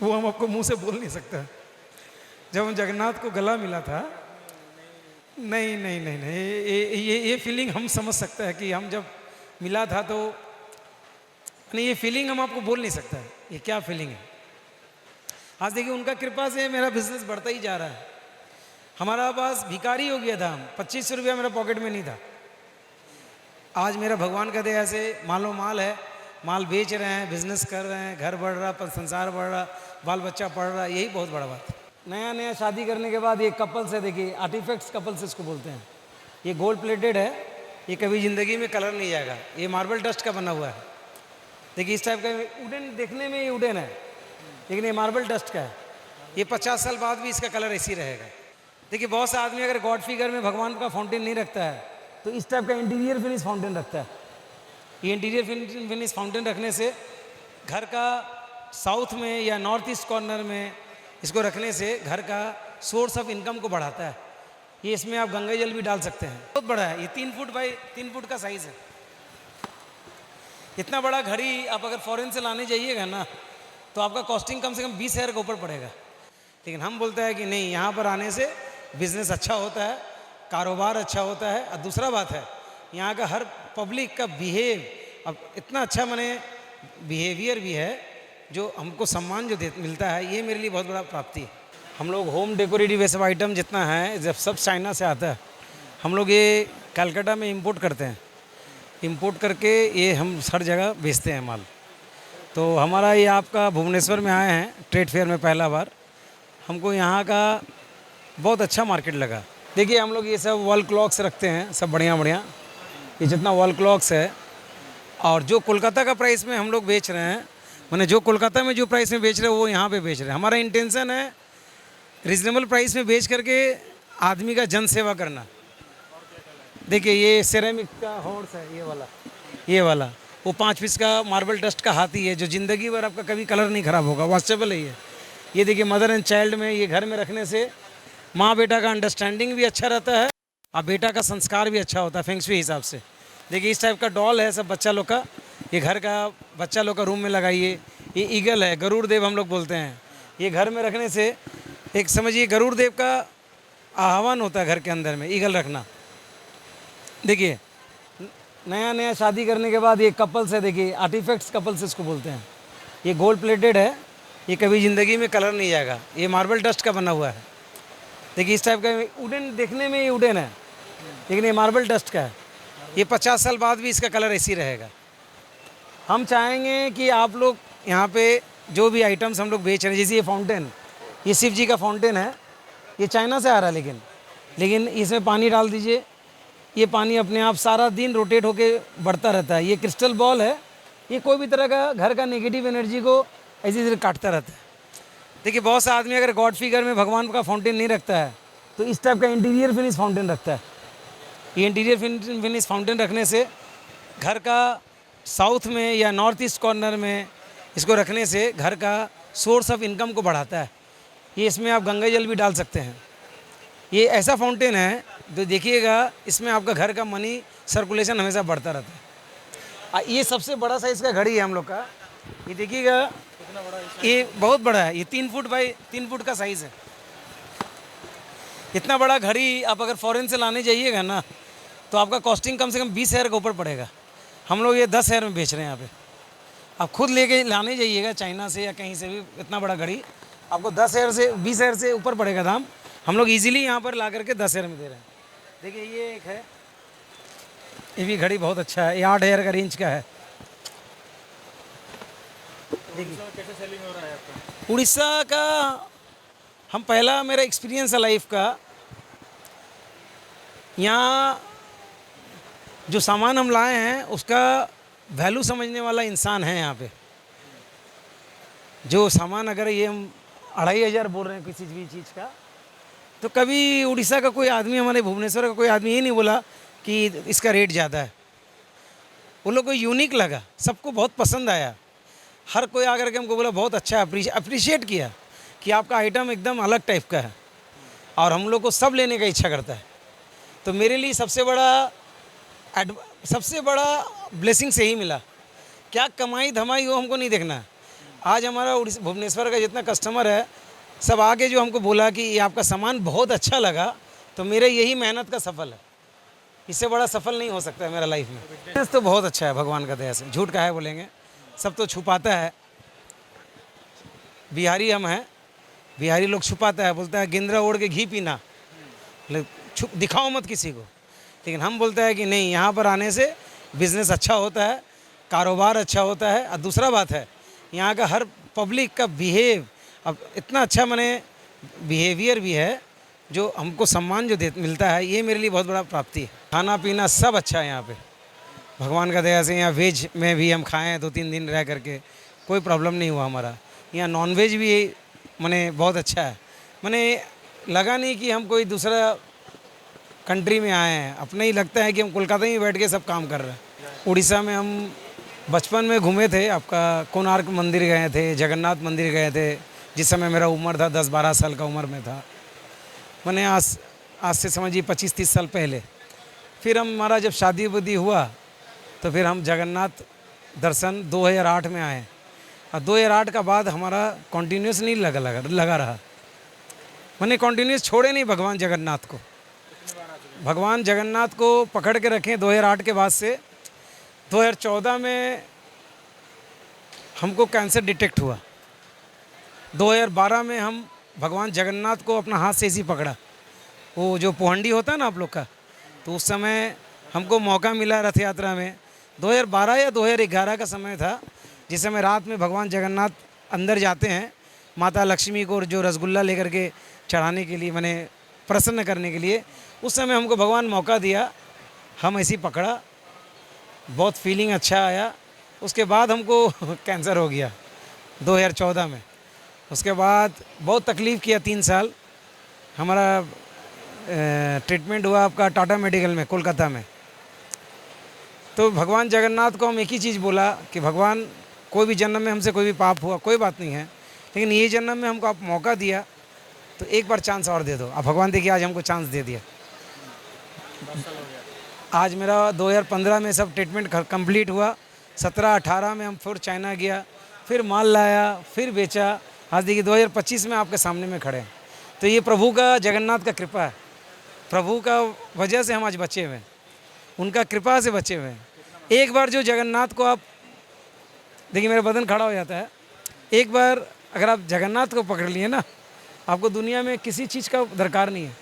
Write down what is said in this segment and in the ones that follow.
वो हम आपको मुंह से बोल नहीं सकता। जब हम जगन्नाथ को गला मिला था, नहीं नहीं नहीं नहीं, ये फीलिंग हम समझ सकते हैं कि हम जब मिला था तो, नहीं ये फीलिंग हम आपको बोल नहीं सकता है, ये क्या फीलिंग है। आज देखिए उनका कृपा से मेरा बिजनेस बढ़ता ही जा रहा है। हमारा पास भिखारी हो गया था, हम 25 रुपया मेरा पॉकेट में नहीं था। आज मेरा भगवान का दया से मालो माल है, माल बेच रहे हैं, बिजनेस कर रहे हैं, घर बढ़ रहा, संसार बढ़ रहा, बाल बच्चा पढ़ रहा, यही बहुत बड़ा बात है। नया नया शादी करने के बाद ये कपल्स है, देखिए आर्टिफैक्ट्स कपल्स इसको बोलते हैं। ये गोल्ड प्लेटेड है, ये कभी ज़िंदगी में कलर नहीं जाएगा, ये मार्बल डस्ट का बना हुआ है। देखिए इस टाइप का वुडन, देखने में ये वुडन है लेकिन ये मार्बल डस्ट का है। ये 50 साल बाद भी इसका कलर ऐसी रहेगा। देखिए बहुत सा आदमी अगर गॉड फिगर में भगवान का फाउंटेन नहीं रखता है तो इस टाइप का इंटीरियर फिनिश फाउंटेन रखता है। ये इंटीरियर फिनिश फाउंटेन रखने से घर का साउथ में या नॉर्थ ईस्ट कॉर्नर में इसको रखने से घर का सोर्स ऑफ इनकम को बढ़ाता है। ये इसमें आप गंगा जल भी डाल सकते हैं, बहुत बड़ा है। ये 3 फुट बाई 3 फुट का साइज़ है। इतना बड़ा घड़ी आप अगर फॉरेन से लाने जाइएगा ना तो आपका कॉस्टिंग कम से कम 20,000 के ऊपर पड़ेगा। लेकिन हम बोलते हैं कि नहीं, यहाँ पर आने से बिज़नेस अच्छा होता है, कारोबार अच्छा होता है। और दूसरा बात है यहाँ का हर पब्लिक का बिहेव अब इतना अच्छा, माने बिहेवियर भी है जो हमको सम्मान जो मिलता है, ये मेरे लिए बहुत बड़ा प्राप्ति है। हम लोग होम डेकोरेटिव सब आइटम जितना है जब सब चाइना से आता है, हम लोग ये कलकत्ता में इंपोर्ट करते हैं। इंपोर्ट करके ये हम हर जगह बेचते हैं माल। तो हमारा ये आपका भुवनेश्वर में आए हैं ट्रेड फेयर में पहला बार, हमको यहाँ का बहुत अच्छा मार्केट लगा। देखिए हम लोग ये सब वॉल क्लॉक्स रखते हैं, सब बढ़िया बढ़िया, ये जितना वॉल क्लॉक्स है। और जो कोलकाता का प्राइस में हम लोग बेच रहे हैं, मैंने जो कोलकाता में जो प्राइस में बेच रहे हैं वो यहाँ पे बेच रहे हैं। हमारा इंटेंशन है रीजनेबल प्राइस में बेच करके आदमी का जन सेवा करना। देखिए ये सिरेमिक का हॉर्स है, ये वाला वो 5 पीस का मार्बल डस्ट का हाथी है जो ज़िंदगी भर आपका कभी कलर नहीं ख़राब होगा, वॉशेबल है ये देखिए मदर एंड चाइल्ड में ये घर में रखने से माँ बेटा का अंडरस्टैंडिंग भी अच्छा रहता है और बेटा का संस्कार भी अच्छा होता है फेंग शुई हिसाब से। देखिए इस टाइप का डॉल है सब बच्चा लोग का, ये घर का बच्चा लोग का रूम में लगाइए। ये ईगल है, गरुड़ देव हम लोग बोलते हैं। ये घर में रखने से एक समझिए गरुड़ देव का आह्वान होता है घर के अंदर में, ईगल रखना। देखिए नया नया शादी करने के बाद ये कपल्स है, देखिए आर्टिफैक्ट्स कपल्स इसको बोलते हैं। ये गोल्ड प्लेटेड है, ये कभी ज़िंदगी में कलर नहीं जाएगा, ये मार्बल डस्ट का बना हुआ है। देखिए इस टाइप का वुडन, देखने में ये वुडन है लेकिन ये मार्बल डस्ट का है। ये 50 साल बाद भी इसका कलर ऐसी रहेगा। हम चाहेंगे कि आप लोग यहाँ पे जो भी आइटम्स हम लोग बेच रहे हैं, जैसे ये फाउंटेन, ये शिव जी का फाउंटेन है, ये चाइना से आ रहा है लेकिन इसमें पानी डाल दीजिए, ये पानी अपने आप सारा दिन रोटेट होके बढ़ता रहता है। ये क्रिस्टल बॉल है, ये कोई भी तरह का घर का नेगेटिव एनर्जी को ऐसी तरह काटता रहता है। देखिए बहुत सा आदमी अगर गॉड फिगर में भगवान का फाउंटेन नहीं रखता है तो इस टाइप का इंटीरियर फिनिश फाउंटेन रखता है। ये इंटीरियर फिनिश फाउंटेन रखने से घर का साउथ में या नॉर्थ ईस्ट कॉर्नर में इसको रखने से घर का सोर्स ऑफ इनकम को बढ़ाता है। ये इसमें आप गंगा जल भी डाल सकते हैं। ये ऐसा फाउंटेन है जो देखिएगा इसमें आपका घर का मनी सर्कुलेशन हमेशा बढ़ता रहता है। ये सबसे बड़ा साइज़ का घड़ी है हम लोग का, ये देखिएगा ये बहुत बड़ा है, ये 3 फुट बाई 3 फुट का साइज़ है। इतना बड़ा घड़ी आप अगर फॉरेन से लाने जाइएगा ना तो आपका कॉस्टिंग कम से कम 20,000 के ऊपर पड़ेगा। हम लोग ये 10,000 में बेच रहे हैं यहाँ पे। आप खुद लेके लाने जाइएगा चाइना से या कहीं से भी, इतना बड़ा घड़ी आपको 10,000 से 20,000 से ऊपर पड़ेगा दाम। हम लोग इजीली यहाँ पर ला करके 10,000 में दे रहे हैं। देखिए ये एक है, ये भी घड़ी बहुत अच्छा है, ये 8,000 का रेंज का है। देखिए कैसे सेलिंग हो रहा है आपका उड़ीसा का। हम पहला मेरा एक्सपीरियंस है लाइफ का, यहाँ जो सामान हम लाए हैं उसका वैल्यू समझने वाला इंसान है यहाँ पे। जो सामान अगर ये हम 2,500 बोल रहे हैं किसी भी चीज़ का, तो कभी उड़ीसा का कोई आदमी, हमारे भुवनेश्वर का कोई आदमी ये नहीं बोला कि इसका रेट ज़्यादा है। वो लोग को यूनिक लगा, सबको बहुत पसंद आया। हर कोई आकर के हमको बोला बहुत अच्छा, अप्रिशिएट किया कि आपका आइटम एकदम अलग टाइप का है और हम लोग को सब लेने का इच्छा करता है। तो मेरे लिए सबसे बड़ा ब्लेसिंग से ही मिला। क्या कमाई धमाई हो हमको नहीं देखना है, आज हमारा उड़ीसा भुवनेश्वर का जितना कस्टमर है, सब आके जो हमको बोला कि ये आपका सामान बहुत अच्छा लगा, तो मेरे यही मेहनत का सफल है। इससे बड़ा सफल नहीं हो सकता है मेरा लाइफ में। बिजनेस तो बहुत अच्छा है भगवान का दया से, झूठ काहे बोलेंगे, सब तो छुपाता है। बिहारी हम हैं, बिहारी लोग छुपाता है, बोलता है गेंद्रा ओढ़ के घी पीना, दिखाओ मत किसी को। लेकिन हम बोलते हैं कि नहीं, यहाँ पर आने से बिज़नेस अच्छा होता है, कारोबार अच्छा होता है। और दूसरा बात है, यहाँ का हर पब्लिक का बिहेव अब इतना अच्छा, माने बिहेवियर भी है, जो हमको सम्मान जो मिलता है, ये मेरे लिए बहुत बड़ा प्राप्ति है। खाना पीना सब अच्छा है यहाँ पे, भगवान का दया से। यहाँ वेज में भी हम खाएँ 2-3 दिन रह करके, कोई प्रॉब्लम नहीं हुआ हमारा। यहाँ नॉन वेज भी माने बहुत अच्छा है, माने लगा नहीं कि हम कोई दूसरा कंट्री में आए हैं, अपने ही लगता है कि हम कोलकाता में बैठ के सब काम कर रहे हैं। उड़ीसा में हम बचपन में घूमे थे, आपका कोणार्क मंदिर गए थे, जगन्नाथ मंदिर गए थे, जिस समय मेरा उम्र था 10-12 साल का उम्र में था, मैंने आज से समझिए 25-30 साल पहले। फिर हमारा जब शादी वादी हुआ तो फिर हम जगन्नाथ दर्शन 2008 में आए, और 2008 का बाद हमारा कंटिन्यूस नहीं लगा रहा, मैंने कंटिन्यूस छोड़े नहीं भगवान जगन्नाथ को। भगवान जगन्नाथ को पकड़ के रखें 2008 के बाद से। 2014 में हमको कैंसर डिटेक्ट हुआ, 2012 में हम भगवान जगन्नाथ को अपना हाथ से ऐसे पकड़ा, वो जो पोहंडी होता है ना आप लोग का, तो उस समय हमको मौका मिला रथ यात्रा में। 2012 या 2011 का समय था, जिस समय रात में भगवान जगन्नाथ अंदर जाते हैं माता लक्ष्मी को जो रसगुल्ला लेकर के चढ़ाने के लिए, मैंने प्रसन्न करने के लिए, उस समय हमको भगवान मौका दिया, हम ऐसे ही पकड़ा, बहुत फीलिंग अच्छा आया। उसके बाद हमको कैंसर हो गया 2014 में। उसके बाद बहुत तकलीफ़ किया, 3 साल हमारा ट्रीटमेंट हुआ आपका टाटा मेडिकल में कोलकाता में। तो भगवान जगन्नाथ को हम एक ही चीज़ बोला कि भगवान, कोई भी जन्म में हमसे कोई भी पाप हुआ कोई बात नहीं है, लेकिन ये जन्म में हमको आप मौका दिया तो एक बार चांस और दे दो। अब भगवान देखिए आज हमको चांस दे दिया। आज मेरा 2015 में सब ट्रीटमेंट कंप्लीट हुआ, 17-18 में हम फिर चाइना गया, फिर माल लाया, फिर बेचा। आज देखिए 2025 में आपके सामने में खड़े हैं। तो ये प्रभु का, जगन्नाथ का कृपा है, प्रभु का वजह से हम आज बचे हुए हैं, उनका कृपा से बचे हुए हैं। एक बार जो जगन्नाथ को आप देखिए, मेरा बदन खड़ा हो जाता है, एक बार अगर आप जगन्नाथ को पकड़ लिए ना, आपको दुनिया में किसी चीज़ का दरकार नहीं है।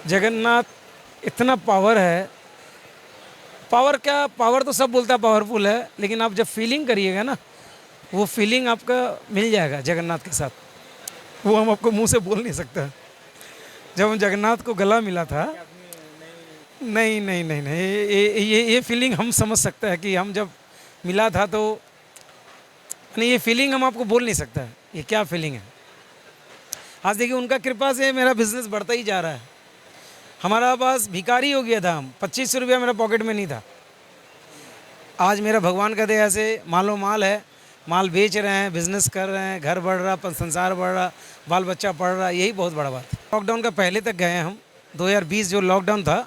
जगन्नाथ इतना पावर है, पावर क्या, पावर तो सब बोलता है पावरफुल है, लेकिन आप जब फीलिंग करिएगा ना, वो फीलिंग आपका मिल जाएगा जगन्नाथ के साथ, वो हम आपको मुंह से बोल नहीं सकता। जब हम जगन्नाथ को गला मिला था, नहीं नहीं नहीं नहीं, ये फीलिंग हम समझ सकते हैं कि हम जब मिला था, तो नहीं, ये फीलिंग हम आपको बोल नहीं सकता है, ये क्या फीलिंग है। आज देखिए उनका कृपा से मेरा बिजनेस बढ़ता ही जा रहा है। हमारा पास भिखारी हो गया था, हम 25 रुपया मेरा पॉकेट में नहीं था, आज मेरा भगवान का दया से मालो माल है, माल बेच रहे हैं, बिज़नेस कर रहे हैं, घर बढ़ रहा, संसार बढ़ रहा, बाल बच्चा पढ़ रहा, यही बहुत बड़ा बात है। लॉकडाउन का पहले तक गए हम, 2020 जो लॉकडाउन था,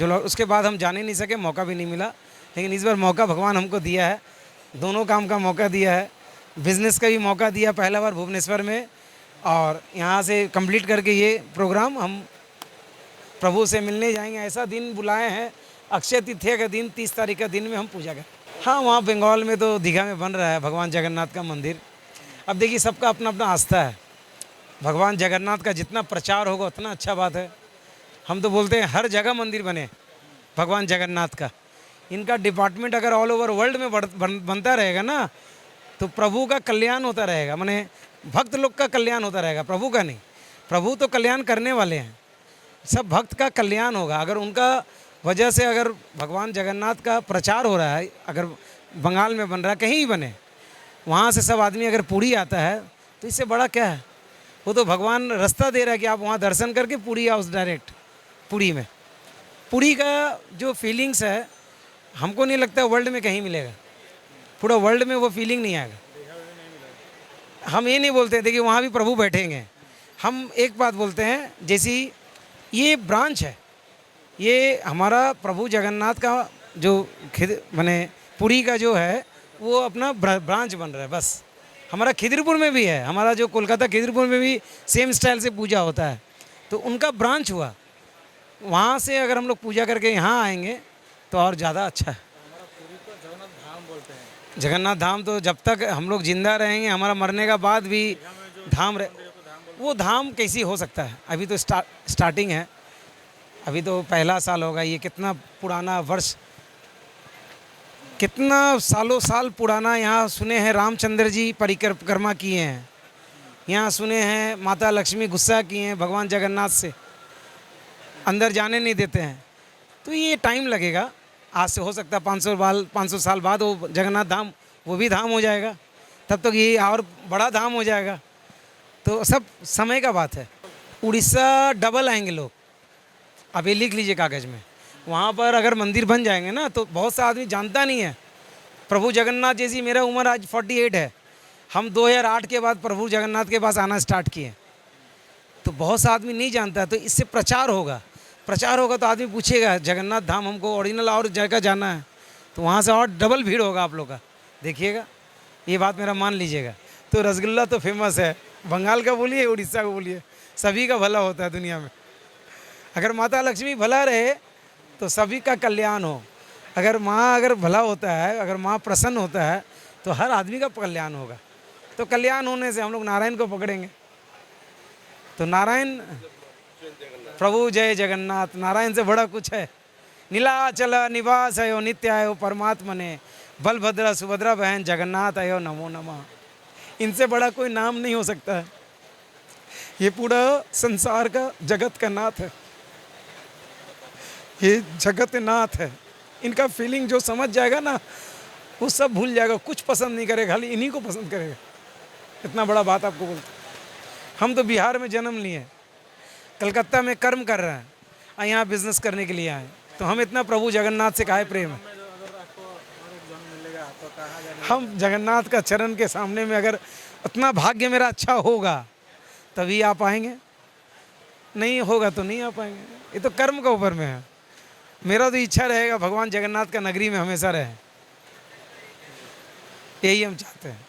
उसके बाद हम जाने नहीं सके, मौका भी नहीं मिला, लेकिन इस बार मौका भगवान हमको दिया है, दोनों काम का मौका दिया है, बिज़नेस का भी मौका दिया पहला बार भुवनेश्वर में, और यहाँ से कंप्लीट करके ये प्रोग्राम हम प्रभु से मिलने जाएंगे। ऐसा दिन बुलाए हैं, अक्षय तृतीया का दिन, 30 तारीख का दिन में हम पूजा करें। हाँ, वहाँ बंगाल में तो दीघा में बन रहा है भगवान जगन्नाथ का मंदिर। अब देखिए सबका अपना अपना आस्था है, भगवान जगन्नाथ का जितना प्रचार होगा उतना अच्छा बात है। हम तो बोलते हैं हर जगह मंदिर बने भगवान जगन्नाथ का। इनका डिपार्टमेंट अगर ऑल ओवर वर्ल्ड में बनता रहेगा ना, तो प्रभु का कल्याण होता रहेगा, माने भक्त लोग का कल्याण होता रहेगा, प्रभु का नहीं। प्रभु तो कल्याण करने वाले हैं, सब भक्त का कल्याण होगा। अगर उनका वजह से अगर भगवान जगन्नाथ का प्रचार हो रहा है, अगर बंगाल में बन रहा है, कहीं भी बने, वहाँ से सब आदमी अगर पुरी आता है, तो इससे बड़ा क्या है। वो तो भगवान रास्ता दे रहा है कि आप वहाँ दर्शन करके पुरी आओ डायरेक्ट। पुरी में, पुरी का जो फीलिंग्स है, हमको नहीं लगता वर्ल्ड में कहीं मिलेगा, पूरा वर्ल्ड में वो फीलिंग नहीं आएगा। हम ये नहीं बोलते, देखिए वहाँ भी प्रभु बैठेंगे। हम एक बात बोलते हैं, जैसी ये ब्रांच है, ये हमारा प्रभु जगन्नाथ का जो माने पुरी का जो है, वो अपना ब्रांच बन रहा है बस। हमारा खिदिरपुर में भी है, हमारा जो कोलकाता खिदिरपुर में भी सेम स्टाइल से पूजा होता है, तो उनका ब्रांच हुआ। वहाँ से अगर हम लोग पूजा करके यहाँ आएंगे तो और ज़्यादा अच्छा है। जगन्नाथ धाम तो जब तक हम लोग जिंदा रहेंगे, हमारा मरने का बाद भी धाम रहे। वो धाम कैसी हो सकता है, अभी तो स्टार्टिंग है, अभी तो पहला साल होगा। ये कितना पुराना वर्ष, कितना सालों साल पुराना। यहाँ सुने हैं रामचंद्र जी परिक्रमा किए हैं, यहाँ सुने हैं माता लक्ष्मी गुस्सा किए हैं भगवान जगन्नाथ से, अंदर जाने नहीं देते हैं। तो ये टाइम लगेगा, आज से हो सकता है 500 साल बाद वो जगन्नाथ धाम वो भी धाम हो जाएगा, तब तक ये और बड़ा धाम हो जाएगा। तो सब समय का बात है। उड़ीसा डबल आएंगे लोग, अब ये लिख लीजिए कागज़ में। वहाँ पर अगर मंदिर बन जाएंगे ना तो बहुत सा आदमी जानता नहीं है प्रभु जगन्नाथ। जैसी मेरा उम्र आज 48 है, हम 2008 के बाद प्रभु जगन्नाथ के पास आना स्टार्ट किए, तो बहुत सा आदमी नहीं जानता है। तो इससे प्रचार होगा, प्रचार होगा तो आदमी पूछेगा जगन्नाथ धाम हमको ओरिजिनल और जगह जाना है, तो वहाँ से और डबल भीड़ होगा आप लोग का, देखिएगा। ये बात मेरा मान लीजिएगा। तो रसगुल्ला तो फेमस है, बंगाल का बोलिए उड़ीसा का बोलिए, सभी का भला होता है दुनिया में। अगर माता लक्ष्मी भला रहे तो सभी का कल्याण हो। अगर भला होता है, अगर माँ प्रसन्न होता है तो हर आदमी का कल्याण होगा। तो कल्याण होने से हम लोग नारायण को पकड़ेंगे। तो नारायण, प्रभु जय जगन्नाथ, नारायण से बड़ा कुछ है। नीलाचल निवास आयो नित्य आयो परमात्मा ने, बलभद्र सुभद्रा बहन जगन्नाथ आयो नमो नमः। इनसे बड़ा कोई नाम नहीं हो सकता है। ये पूरा संसार का जगत का नाथ है, ये जगत नाथ है। इनका फीलिंग जो समझ जाएगा ना वो सब भूल जाएगा, कुछ पसंद नहीं करेगा, खाली इन्हीं को पसंद करेगा। इतना बड़ा बात आपको बोलते। हम तो बिहार में जन्म लिए, कलकत्ता में कर्म कर रहे हैं और यहाँ बिजनेस करने के लिए आए, तो हम इतना प्रभु जगन्नाथ से काहे प्रेम है। हम जगन्नाथ का चरण के सामने में अगर उतना भाग्य मेरा अच्छा होगा तभी आ पाएंगे, नहीं होगा तो नहीं आ पाएंगे। ये तो कर्म का ऊपर में है। मेरा तो इच्छा रहेगा भगवान जगन्नाथ का नगरी में हमेशा रहे, यही हम चाहते हैं।